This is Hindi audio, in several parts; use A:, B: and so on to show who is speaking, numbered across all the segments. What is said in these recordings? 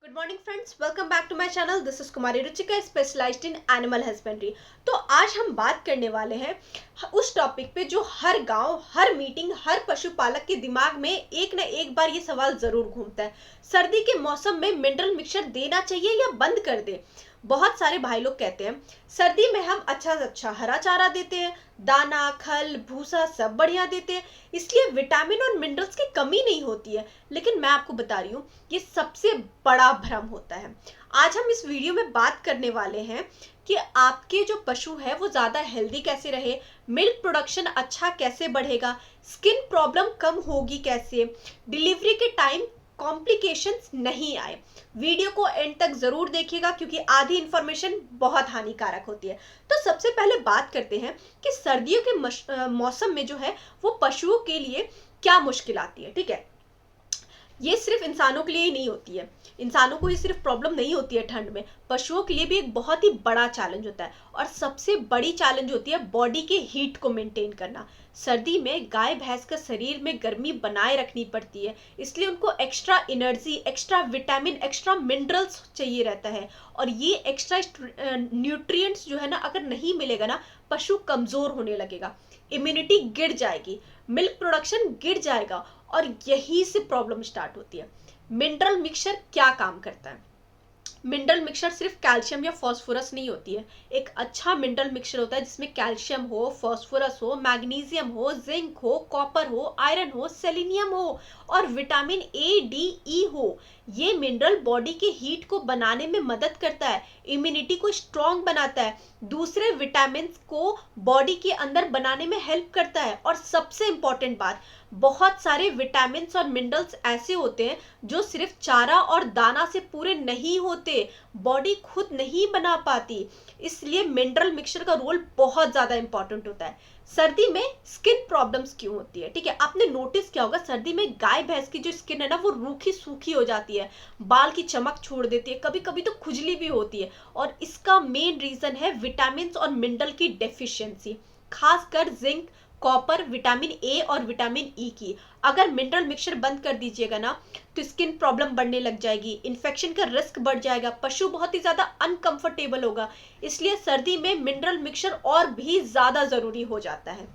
A: Good morning friends, welcome back to my channel. This is Kumari Ruchika, specialised in animal husbandry. तो आज हम बात करने वाले हैं उस टॉपिक पे जो हर गांव, हर मीटिंग, हर पशुपालक के दिमाग में एक न एक बार ये सवाल जरूर घूमता है। सर्दी के मौसम में मिनरल मिक्सचर देना चाहिए या बंद कर दे। बहुत सारे भाई लोग कहते हैं सर्दी में हम अच्छा से अच्छा हरा चारा देते हैं, दाना, खल, भूसा सब बढ़िया देते हैं, इसलिए विटामिन और मिनरल्स की कमी नहीं होती है। लेकिन मैं आपको बता रही हूँ ये सबसे बड़ा भ्रम होता है। आज हम इस वीडियो में बात करने वाले हैं कि आपके जो पशु है वो ज्यादा हेल्दी कैसे रहे, मिल्क प्रोडक्शन अच्छा कैसे बढ़ेगा, स्किन प्रॉब्लम कम होगी कैसे, डिलीवरी के टाइम कॉम्प्लिकेशंस नहीं आए। वीडियो को एंड तक जरूर देखिएगा क्योंकि आधी इंफॉर्मेशन बहुत हानिकारक होती है। तो सबसे पहले बात करते हैं कि सर्दियों के मौसम में जो है वो पशुओं के लिए क्या मुश्किल आती है। ठीक है, ये सिर्फ इंसानों के लिए ही नहीं होती है, इंसानों को ही सिर्फ प्रॉब्लम नहीं होती है ठंड में, पशुओं के लिए भी एक बहुत ही बड़ा चैलेंज होता है। और सबसे बड़ी चैलेंज होती है बॉडी के हीट को मेंटेन करना। सर्दी में गाय भैंस का शरीर में गर्मी बनाए रखनी पड़ती है, इसलिए उनको extra energy, extra vitamin, extra minerals चाहिए रहता है। और ये एक्स्ट्रा न्यूट्रिएंट्स जो है ना, अगर नहीं मिलेगा ना, पशु कमजोर होने लगेगा, इम्यूनिटी गिर जाएगी, मिल्क प्रोडक्शन गिर जाएगा और यहीं से प्रॉब्लम स्टार्ट होती है। मिनरल मिक्सचर क्या काम करता है? मिनरल मिक्सचर सिर्फ कैल्शियम या फॉस्फोरस नहीं होती है। एक अच्छा मिनरल मिक्सचर होता है जिसमें कैल्शियम हो, फॉस्फोरस हो, मैग्नीशियम हो, जिंक हो, कॉपर हो, आयरन हो, सेलेनियम हो और विटामिन ए, डी, ई हो। ये मिनरल बॉडी के हीट को बनाने में मदद करता है, इम्यूनिटी को स्ट्रॉन्ग बनाता है, दूसरे विटामिन को बॉडी के अंदर बनाने में हेल्प करता है। और सबसे इंपॉर्टेंट बात, बहुत सारे विटामिन और मिनरल्स ऐसे होते हैं जो सिर्फ चारा और दाना से पूरे नहीं होते, बॉडी खुद नहीं बना पाती, इसलिए मिनरल मिक्सचर का रोल बहुत ज्यादा इंपॉर्टेंट होता है। सर्दी में स्किन प्रॉब्लम्स क्यों होती है? ठीक है, आपने नोटिस किया होगा सर्दी में गाय भैंस की जो स्किन है ना वो रूखी सूखी हो जाती है, बाल की चमक छोड़ देती है, कभी कभी तो खुजली भी होती है। और इसका मेन रीजन है विटामिन और मिनरल की डेफिशिएंसी, खासकर जिंक, कॉपर, विटामिन ए और विटामिन ई की। अगर मिनरल मिक्सचर बंद कर दीजिएगा ना तो स्किन प्रॉब्लम बढ़ने लग जाएगी, इन्फेक्शन का रिस्क बढ़ जाएगा, पशु बहुत ही ज्यादा अनकंफर्टेबल होगा। इसलिए सर्दी में मिनरल मिक्सचर और भी ज्यादा जरूरी हो जाता है।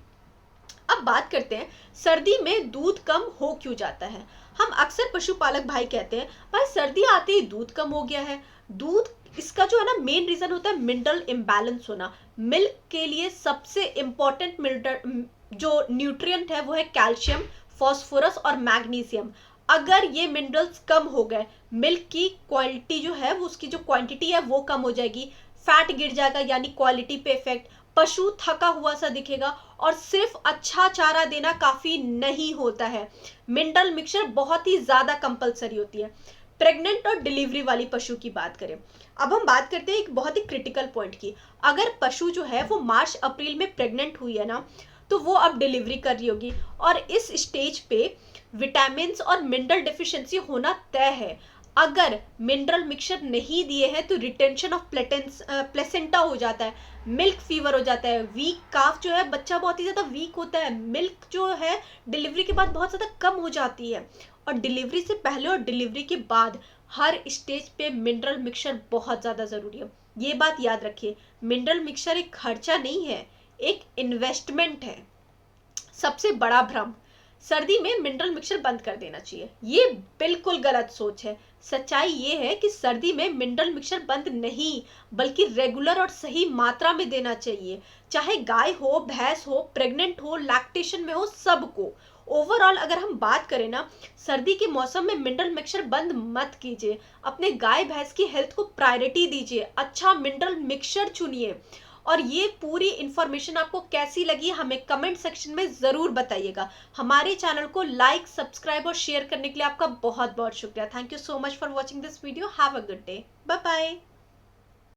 A: अब बात करते हैं सर्दी में दूध कम हो क्यों जाता है। हम अक्सर पशुपालक भाई कहते हैं भाई सर्दी आते ही दूध कम हो गया है। दूध, इसका जो है ना मेन रीजन होता है मिनरल इम्बैलेंस होना। मिल्क के लिए सबसे इंपॉर्टेंट मिनरल जो न्यूट्रिएंट है वो है कैल्शियम, फॉस्फोरस और मैग्नीशियम। अगर ये मिनरल्स कम हो गए, मिल्क की क्वालिटी जो है वो, उसकी जो क्वांटिटी है वो कम हो जाएगी, फैट गिर जाएगा यानी क्वालिटी पे इफेक्ट, पशु थका हुआ सा दिखेगा और सिर्फ अच्छा चारा देना काफी नहीं होता है। मिनरल मिक्सचर बहुत ही ज्यादा कंपलसरी होती है। प्रेग्नेंट और डिलीवरी वाली पशु की बात करें, अब हम बात करते हैं एक बहुत ही क्रिटिकल पॉइंट की। अगर पशु जो है वो मार्च अप्रैल में प्रेग्नेंट हुई है ना, तो वो अब डिलीवरी कर रही होगी और इस स्टेज पे विटामिन और मिनरल डेफिशिएंसी होना तय है। अगर मिनरल मिक्सचर नहीं दिए हैं तो रिटेंशन ऑफ प्लेसेंटा हो जाता है, मिल्क फीवर हो जाता है, वीक काफ जो है, बच्चा बहुत ही ज्यादा वीक होता है, मिल्क जो है डिलीवरी के बाद बहुत ज्यादा कम हो जाती है। और डिलीवरी से पहले और डिलीवरी के बाद हर स्टेज पे मिनरल मिक्सचर बहुत ज्यादा जरूरी है। ये बात याद रखिए, मिनरल मिक्सचर एक खर्चा नहीं है, एक इन्वेस्टमेंट है। सबसे बड़ा भ्रम, सर्दी में मिनरल मिक्सचर बंद कर देना चाहिए, ये बिल्कुल गलत सोच है। सच्चाई ये है कि सर्दी में मिनरल मिक्सचर बंद नहीं बल्कि रेगुलर और सही मात्रा में देना चाहिए, चाहे गाय हो, भैंस हो, प्रेग्नेंट हो, लैक्टेशन में हो, सबको। ओवरऑल अगर हम बात करें ना, सर्दी के मौसम में मिनरल मिक्सचर बंद मत कीजिए, अपने गाय भैंस की हेल्थ को प्रायोरिटी दीजिए, अच्छा मिनरल मिक्सचर चुनिए। और ये पूरी इंफॉर्मेशन आपको कैसी लगी हमें कमेंट सेक्शन में जरूर बताइएगा। हमारे चैनल को लाइक, सब्सक्राइब और शेयर करने के लिए आपका बहुत बहुत शुक्रिया। Thank you so much for watching this video. Have a good day, bye bye.